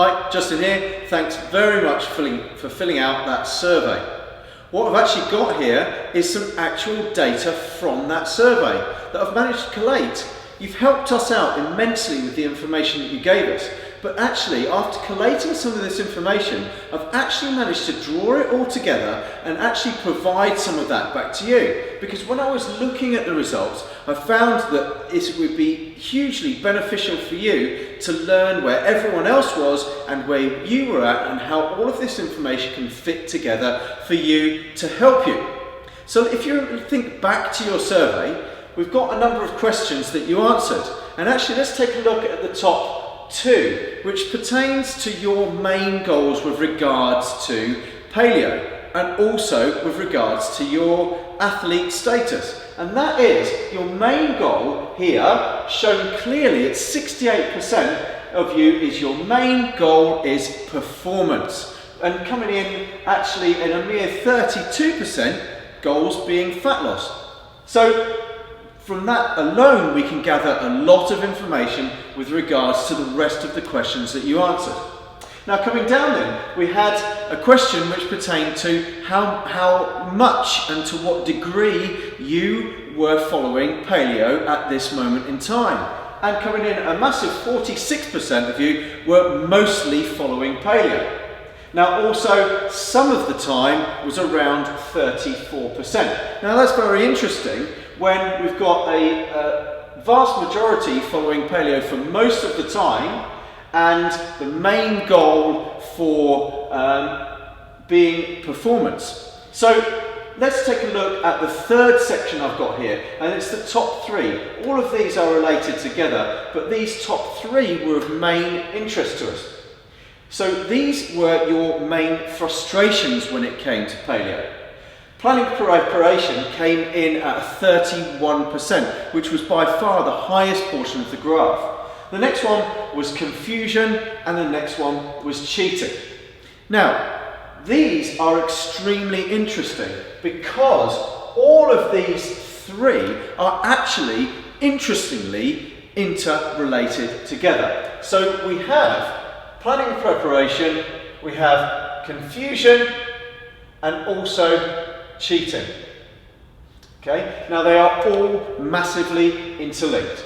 Hi, Justin here. Thanks very much for filling out that survey. What I've actually got here is some actual data from that survey that I've managed to collate. You've helped us out immensely with the information that you gave us, but actually after collating some of this information, I've actually managed to draw it all together and actually provide some of that back to you. Because when I was looking at the results, I found that it would be hugely beneficial for you to learn where everyone else was and where you were at, and how all of this information can fit together for you to help you. So if you think back to your survey, we've got a number of questions that you answered. And actually let's take a look at the top two, which pertains to your main goals with regards to paleo and also with regards to your athlete status. And that is your main goal here, shown clearly at 68% of you, is your main goal is performance. And coming in actually in a mere 32% goals being fat loss. So from that alone, we can gather a lot of information with regards to the rest of the questions that you answered. Now coming down then, we had a question which pertained to how much and to what degree you were following paleo at this moment in time. And coming in, a massive 46% of you were mostly following paleo. Now also, some of the time was around 34%. Now that's very interesting when we've got a vast majority following paleo for most of the time, and the main goal for being performance. So let's take a look at the third section I've got here, and it's the top three. All of these are related together, but these top three were of main interest to us. So these were your main frustrations when it came to paleo. Planning preparation came in at 31%, which was by far the highest portion of the graph. The next one was confusion, and the next one was cheating. Now, these are extremely interesting because all of these three are actually, interestingly, interrelated together. So we have planning preparation, we have confusion, and also cheating. Okay, now they are all massively interlinked.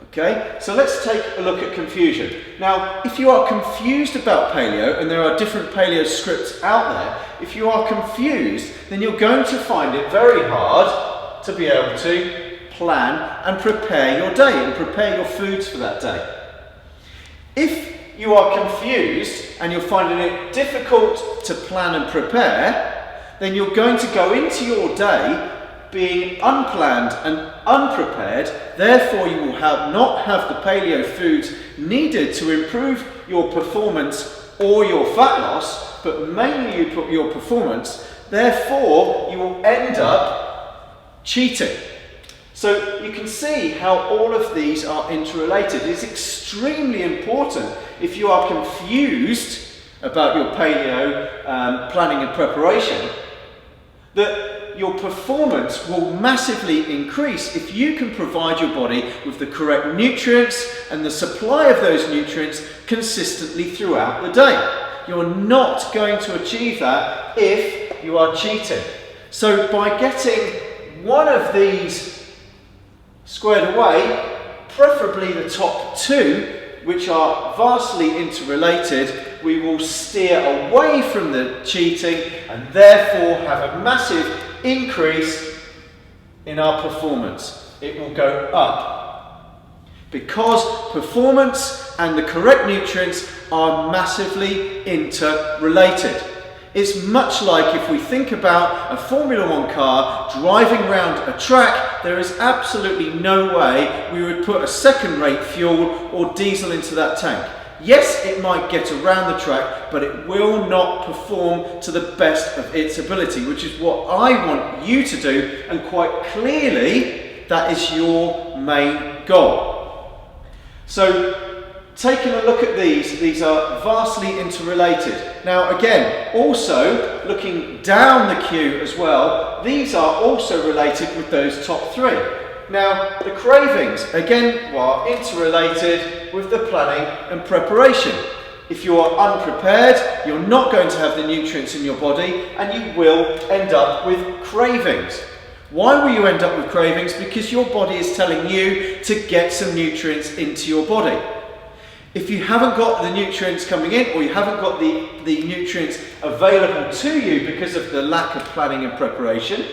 Okay, so let's take a look at confusion. Now, if you are confused about paleo, and there are different paleo scripts out there, if you are confused, then you're going to find it very hard to be able to plan and prepare your day and prepare your foods for that day. If you are confused and you're finding it difficult to plan and prepare, then you're going to go into your day being unplanned and unprepared. Therefore, you will not have the paleo foods needed to improve your performance or your fat loss, but mainly your performance. Therefore, you will end up cheating. So you can see how all of these are interrelated. It's extremely important, if you are confused about your paleo planning and preparation, that your performance will massively increase if you can provide your body with the correct nutrients and the supply of those nutrients consistently throughout the day. You're not going to achieve that if you are cheating. So by getting one of these squared away, preferably the top two, which are vastly interrelated, we will steer away from the cheating and therefore have a massive increase in our performance. It will go up because performance and the correct nutrients are massively interrelated. It's much like if we think about a Formula One car driving around a track, there is absolutely no way we would put a second-rate fuel or diesel into that tank. Yes, it might get around the track, but it will not perform to the best of its ability, which is what I want you to do, and quite clearly, that is your main goal. So, taking a look at these are vastly interrelated. Now again, also looking down the queue as well, these are also related with those top three. Now, the cravings, again, are interrelated with the planning and preparation. If you're unprepared, you're not going to have the nutrients in your body and you will end up with cravings. Why will you end up with cravings? Because your body is telling you to get some nutrients into your body. If you haven't got the nutrients coming in, or you haven't got the nutrients available to you because of the lack of planning and preparation,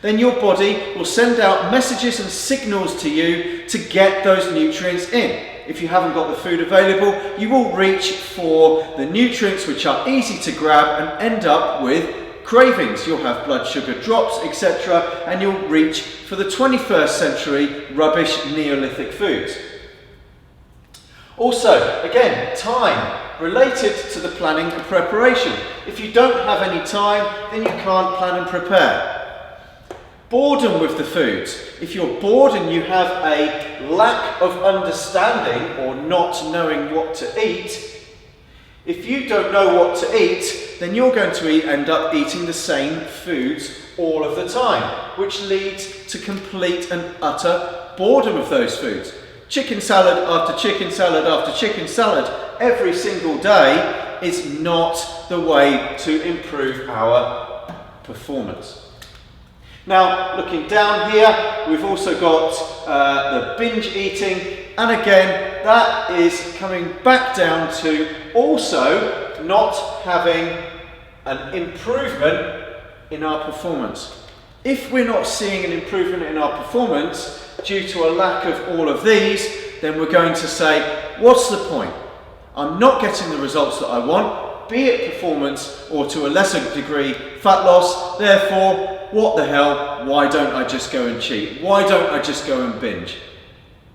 then your body will send out messages and signals to you to get those nutrients in. If you haven't got the food available, you will reach for the nutrients which are easy to grab and end up with cravings. You'll have blood sugar drops, etc., and you'll reach for the 21st century rubbish Neolithic foods. Also, again, time related to the planning and preparation. If you don't have any time, then you can't plan and prepare. Boredom with the foods. If you're bored and you have a lack of understanding or not knowing what to eat, if you don't know what to eat, then you're going to end up eating the same foods all of the time, which leads to complete and utter boredom of those foods. Chicken salad after chicken salad after chicken salad every single day is not the way to improve our performance. Now, looking down here, we've also got the binge eating, and again, that is coming back down to also not having an improvement in our performance. If we're not seeing an improvement in our performance due to a lack of all of these, then we're going to say, what's the point? I'm not getting the results that I want, be it performance or to a lesser degree fat loss, therefore, what the hell, why don't I just go and cheat? Why don't I just go and binge?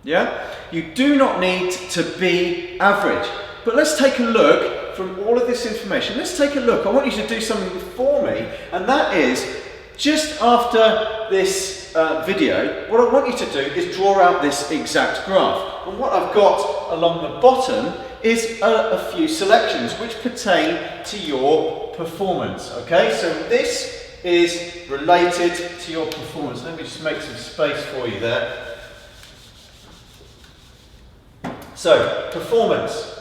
Yeah? You do not need to be average. But let's take a look from all of this information. Let's take a look. I want you to do something for me, and that is, just after this video, what I want you to do is draw out this exact graph. And what I've got along the bottom is a few selections which pertain to your performance. Okay, so this is related to your performance. Let me just make some space for you there. So, performance.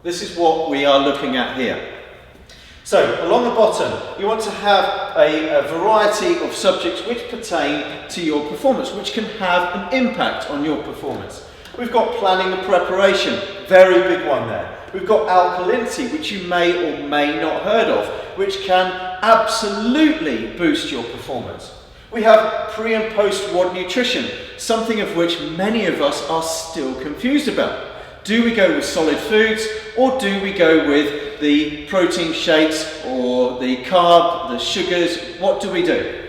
This is what we are looking at here. So, along the bottom, you want to have a variety of subjects which pertain to your performance, which can have an impact on your performance. We've got planning and preparation, very big one there. We've got alkalinity, which you may or may not heard of, which can absolutely boost your performance. We have pre and post WOD nutrition, something of which many of us are still confused about. Do we go with solid foods, or do we go with the protein shakes or the carb, the sugars? What do we do?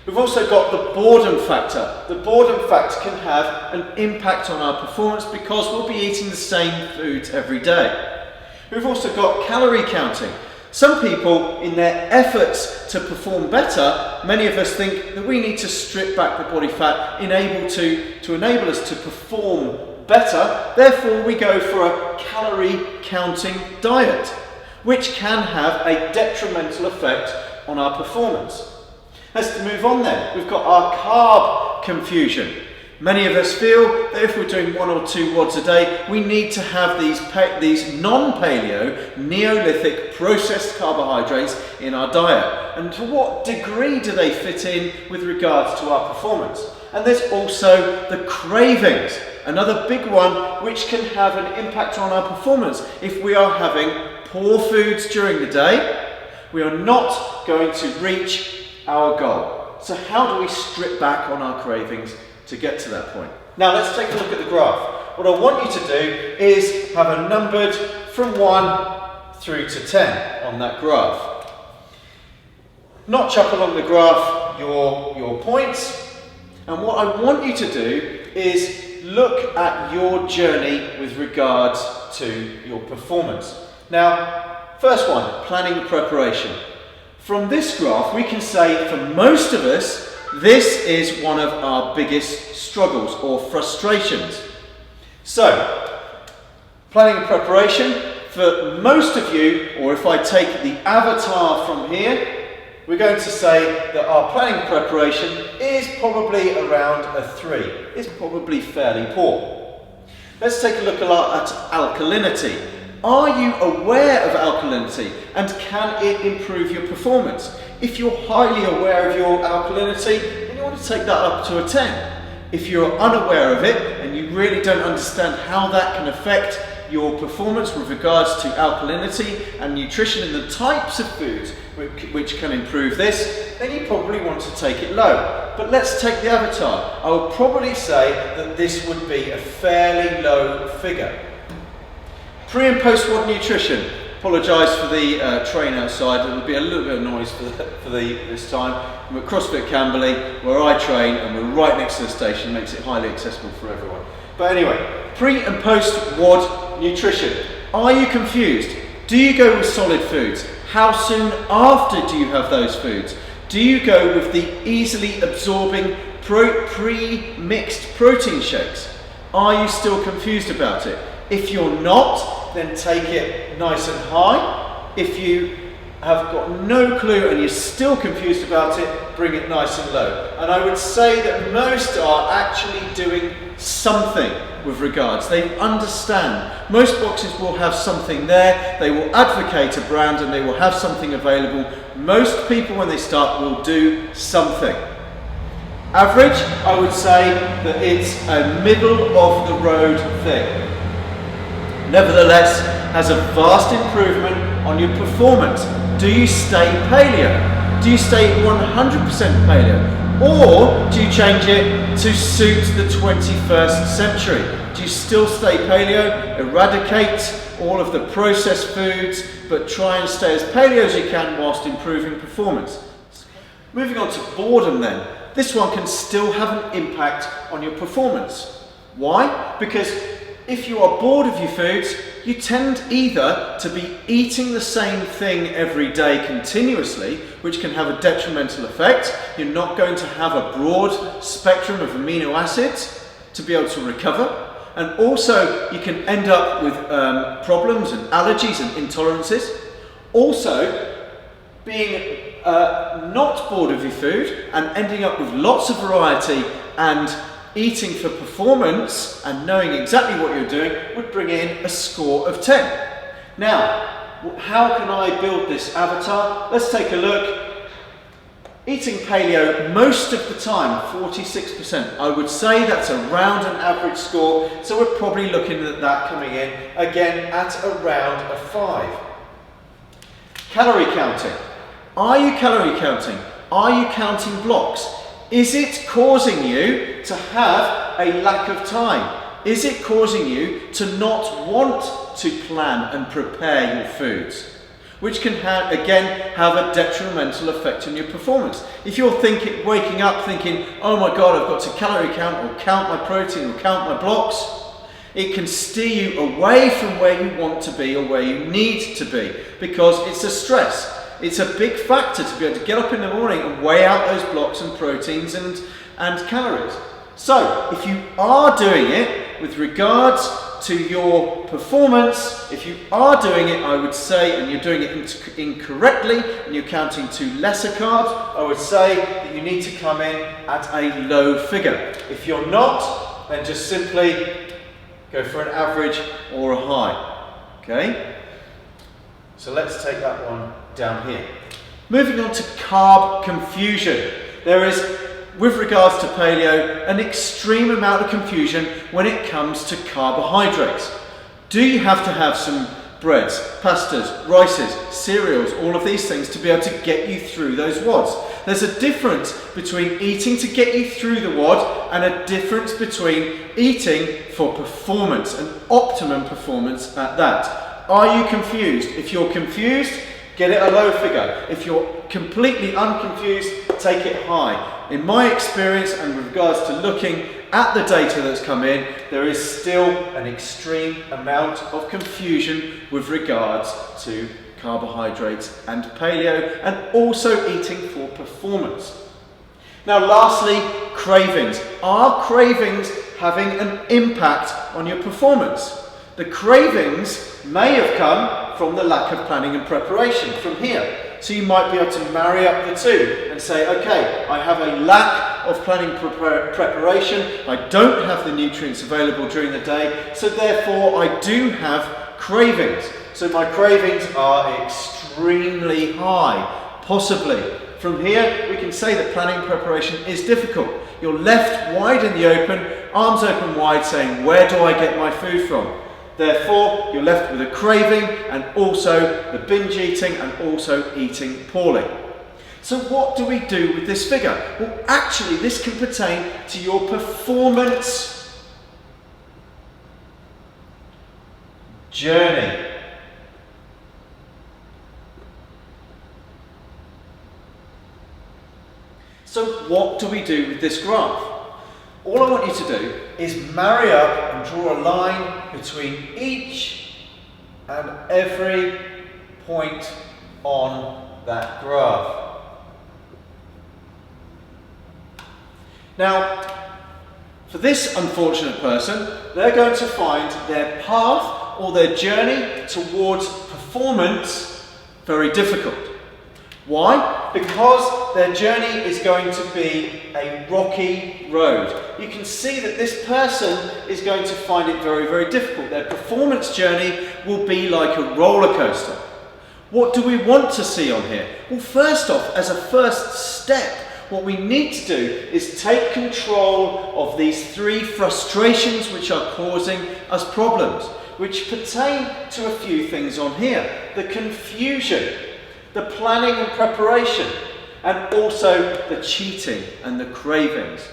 We've also got the boredom factor. The boredom factor can have an impact on our performance because we'll be eating the same foods every day. We've also got calorie counting. Some people, in their efforts to perform better, many of us think that we need to strip back the body fat to enable us to perform better. Therefore, we go for a calorie counting diet, which can have a detrimental effect on our performance. Let's move on then. We've got our carb confusion. Many of us feel that if we're doing 1 or 2 WODs a day, we need to have these non-paleo, Neolithic processed carbohydrates in our diet. And to what degree do they fit in with regards to our performance? And there's also the cravings, another big one which can have an impact on our performance. If we are having poor foods during the day, we are not going to reach our goal. So how do we strip back on our cravings to get to that point? Now let's take a look at the graph. What I want you to do is have a numbered from 1 through to 10 on that graph. Notch up along the graph your points, and what I want you to do is look at your journey with regards to your performance. Now, first one, planning and preparation. From this graph, we can say for most of us, this is one of our biggest struggles or frustrations. So, planning and preparation, for most of you, or if I take the avatar from here, we're going to say that our planning and preparation is probably around a 3. It's probably fairly poor. Let's take a look at alkalinity. are you aware of alkalinity and can it improve your performance? If you're highly aware of your alkalinity, then you want to take that up to a 10. If you're unaware of it and you really don't understand how that can affect your performance with regards to alkalinity and nutrition and the types of foods which can improve this, then you probably want to take it low. But let's take the avatar. I would probably say that this would be a fairly low figure. Pre and post WOD nutrition. Apologise for the train outside, there will be a little bit of noise this time. I'm at CrossFit Camberley, where I train, and we're right next to the station, makes it highly accessible for everyone. But anyway, pre and post WOD nutrition. Are you confused? Do you go with solid foods? How soon after do you have those foods? Do you go with the easily absorbing pre-mixed protein shakes? Are you still confused about it? If you're not, then take it nice and high. If you have got no clue and you're still confused about it, bring it nice and low. And I would say that most are actually doing something with regards. They understand. Most boxes will have something there. They will advocate a brand and they will have something available. Most people when they start will do something. Average, I would say that it's a middle of the road thing. Nevertheless, has a vast improvement on your performance. Do you stay paleo? Do you stay 100% paleo? Or do you change it to suit the 21st century? Do you still stay paleo, eradicate all of the processed foods, but try and stay as paleo as you can whilst improving performance? Moving on to boredom then. This one can still have an impact on your performance. Why? Because if you are bored of your foods, you tend either to be eating the same thing every day continuously, which can have a detrimental effect. You're not going to have a broad spectrum of amino acids to be able to recover. And also you can end up with problems and allergies and intolerances. Also, being not bored of your food and ending up with lots of variety and eating for performance and knowing exactly what you're doing would bring in a score of 10. Now, how can I build this avatar? Let's take a look. Eating paleo most of the time, 46%. I would say that's around an average score, so we're probably looking at that coming in again at around a 5. Calorie counting. Are you calorie counting? Are you counting blocks? Is it causing you to have a lack of time? Is it causing you to not want to plan and prepare your foods? Which can again have a detrimental effect on your performance. If you're waking up thinking, oh my God, I've got to calorie count or count my protein or count my blocks, it can steer you away from where you want to be or where you need to be because it's a stress. It's a big factor to be able to get up in the morning and weigh out those blocks and proteins and calories. So if you are doing it with regards to your performance, if you are doing it, I would say, and you're doing it incorrectly and you're counting to lesser carbs, I would say that you need to come in at a low figure. If you're not, then just simply go for an average or a high. Okay? So let's take that one down here. Moving on to carb confusion. There is, with regards to paleo, an extreme amount of confusion when it comes to carbohydrates. Do you have to have some breads, pastas, rices, cereals, all of these things to be able to get you through those WODs? There's a difference between eating to get you through the WOD and a difference between eating for performance and optimum performance at that. Are you confused? If you're confused, get it a low figure. If you're completely unconfused, take it high. In my experience and with regards to looking at the data that's come in, there is still an extreme amount of confusion with regards to carbohydrates and paleo and also eating for performance. Now lastly, cravings. Are cravings having an impact on your performance? The cravings may have come from the lack of planning and preparation from here. So you might be able to marry up the two and say, okay, I have a lack of planning preparation, I don't have the nutrients available during the day, so therefore I do have cravings. So my cravings are extremely high, possibly. From here, we can say that planning and preparation is difficult. You're left wide in the open, arms open wide, saying, where do I get my food from? Therefore, you're left with a craving and also the binge eating and also eating poorly. So what do we do with this figure? Well, actually, this can pertain to your performance journey. So what do we do with this graph? All I want you to do is marry up and draw a line between each and every point on that graph. Now, for this unfortunate person, they're going to find their path or their journey towards performance very difficult. Why? Because their journey is going to be a rocky road. You can see that this person is going to find it very, very difficult. Their performance journey will be like a roller coaster. What do we want to see on here? Well, first off, as a first step, what we need to do is take control of these three frustrations which are causing us problems, which pertain to a few things on here. The confusion, the planning and preparation, and also the cheating and the cravings.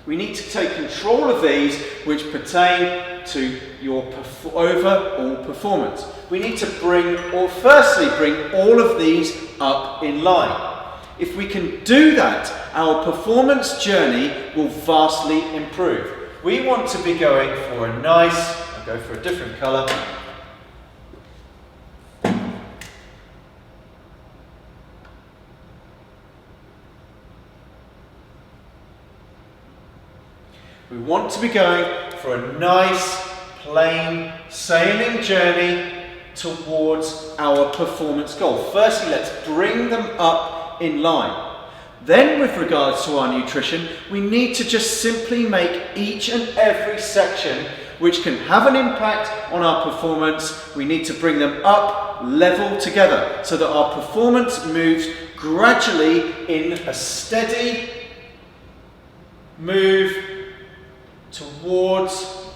We need to take control of these which pertain to your overall performance. We need to firstly bring all of these up in line. If we can do that, our performance journey will vastly improve. We want to be going for a nice, I'll go for a different colour. We want to be going for a nice, plain sailing journey towards our performance goal. Firstly, let's bring them up in line. Then, with regards to our nutrition, we need to just simply make each and every section which can have an impact on our performance, we need to bring them up level together so that our performance moves gradually in a steady move towards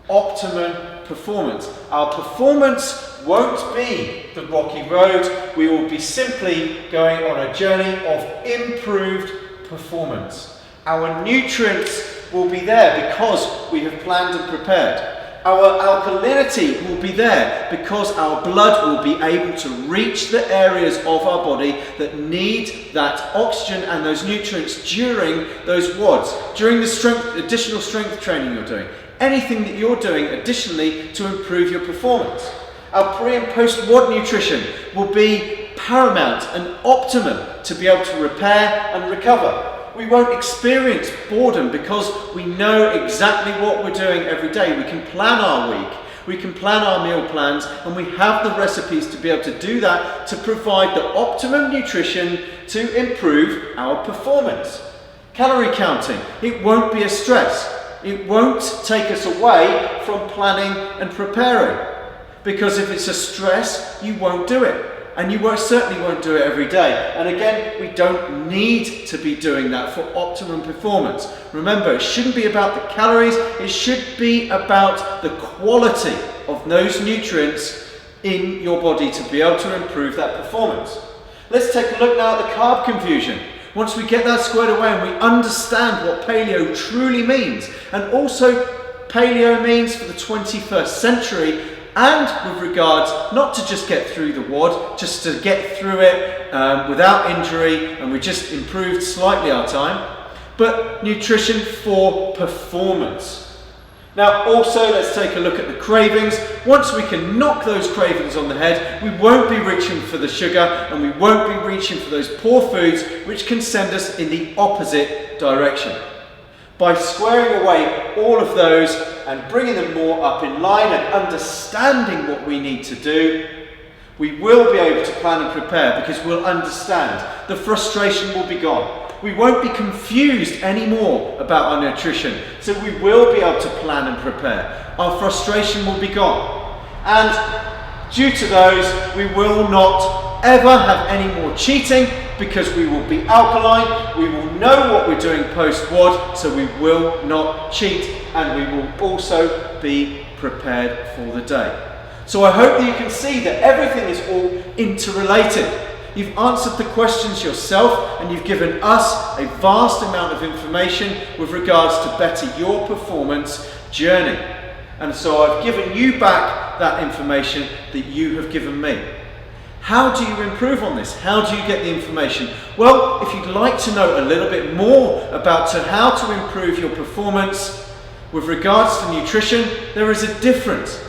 optimum performance. Our performance won't be the rocky road. We will be simply going on a journey of improved performance. Our nutrients will be there because we have planned and prepared. Our alkalinity will be there because our blood will be able to reach the areas of our body that need that oxygen and those nutrients during those WODs, during the additional strength training you're doing, anything that you're doing additionally to improve your performance. Our pre and post WOD nutrition will be paramount and optimum to be able to repair and recover. We won't experience boredom because we know exactly what we're doing every day. We can plan our week, we can plan our meal plans, and we have the recipes to be able to do that to provide the optimum nutrition to improve our performance. Calorie counting, it won't be a stress. It won't take us away from planning and preparing. Because if it's a stress, you won't do it. And you certainly won't do it every day. And again, we don't need to be doing that for optimum performance. Remember, it shouldn't be about the calories, it should be about the quality of those nutrients in your body to be able to improve that performance. Let's take a look now at the carb confusion. Once we get that squared away and we understand what paleo truly means, and also paleo means for the 21st century, and with regards not to just get through the WOD, just to get through it without injury, and we just improved slightly our time, but nutrition for performance. Now also let's take a look at the cravings. Once we can knock those cravings on the head, we won't be reaching for the sugar and we won't be reaching for those poor foods which can send us in the opposite direction. By squaring away all of those and bringing them more up in line and understanding what we need to do, we will be able to plan and prepare because we'll understand. The frustration will be gone. We won't be confused anymore about our nutrition, so we will be able to plan and prepare. Our frustration will be gone. And due to those, we will not ever have any more cheating because we will be alkaline, we will know what we're doing post-WOD, so we will not cheat, and we will also be prepared for the day. So I hope that you can see that everything is all interrelated. You've answered the questions yourself, and you've given us a vast amount of information with regards to better your performance journey. And so I've given you back that information that you have given me. How do you improve on this? How do you get the information? Well, if you'd like to know a little bit more about how to improve your performance with regards to nutrition, there is a difference.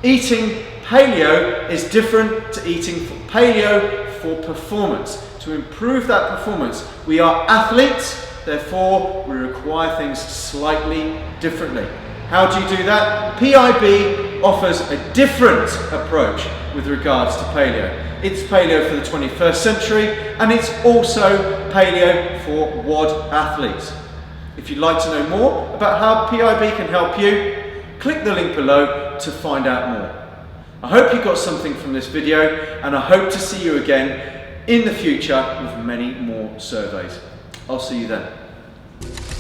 Eating paleo is different to eating paleo for performance. To improve that performance, we are athletes, therefore we require things slightly differently. How do you do that? PIB offers a different approach with regards to paleo. It's paleo for the 21st century, and it's also paleo for WOD athletes. If you'd like to know more about how PIB can help you, click the link below to find out more. I hope you got something from this video, and I hope to see you again in the future with many more surveys. I'll see you then.